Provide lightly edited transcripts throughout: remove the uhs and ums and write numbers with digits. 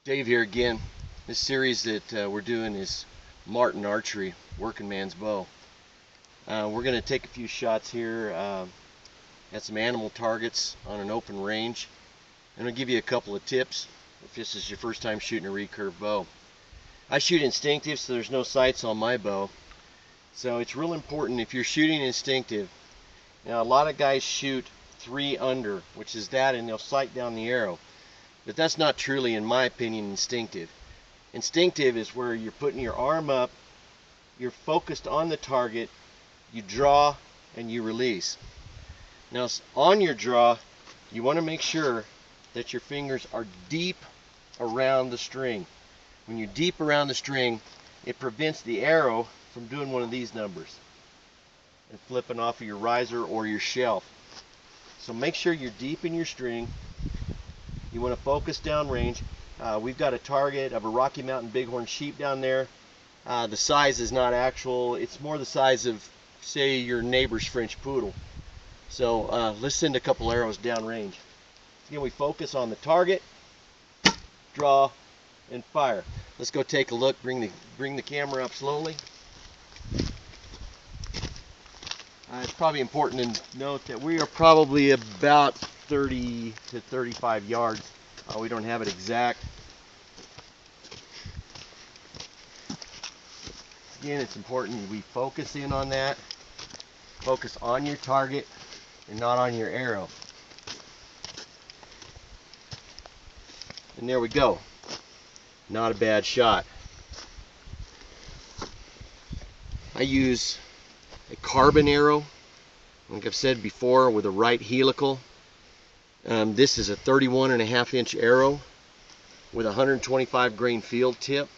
Dave here again. This series that we're doing is Martin Archery, working man's bow. We're going to take a few shots here at some animal targets on an open range. I'm going to give you a couple of tips if this is your first time shooting a recurve bow. I shoot instinctive, so there's no sights on my bow. So it's real important if you're shooting instinctive. Now a lot of guys shoot 3 under, which is that, and they'll sight down the arrow. But that's not truly, in my opinion, instinctive. Instinctive is where you're putting your arm up, you're focused on the target, you draw, and you release. Now on your draw, you want to make sure that your fingers are deep around the string. When you're deep around the string, it prevents the arrow from doing one of these numbers and flipping off of your riser or your shelf. So make sure you're deep in your string. You want to focus downrange. We've got a target of a Rocky Mountain bighorn sheep down there. The size is not actual. It's more the size of, say, your neighbor's French poodle. So let's send a couple arrows downrange. Again, we focus on the target, draw, and fire. Let's go take a look. Bring the camera up slowly. It's probably important to note that we are probably about 30 to 35 yards. We don't have it exact. Again, it's important we focus in on that. Focus on your target and not on your arrow. And there we go. Not a bad shot. I use a carbon arrow, like I've said before, with a right helical. This is a 31.5-inch arrow with a 125 grain field tip.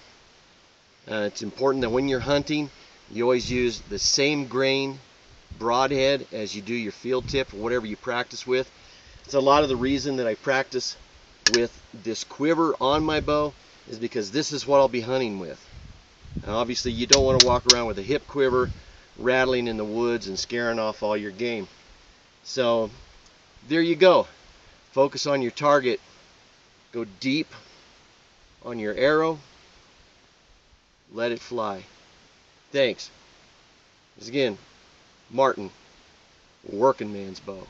It's important that when you're hunting, you always use the same grain broadhead as you do your field tip or whatever you practice with. It's a lot of the reason that I practice with this quiver on my bow is because this is what I'll be hunting with. Now, obviously, you don't want to walk around with a hip quiver rattling in the woods and scaring off all your game. So there you go. Focus on your target. Go deep on your arrow. Let it fly. Thanks. This is again Martin, working man's bow.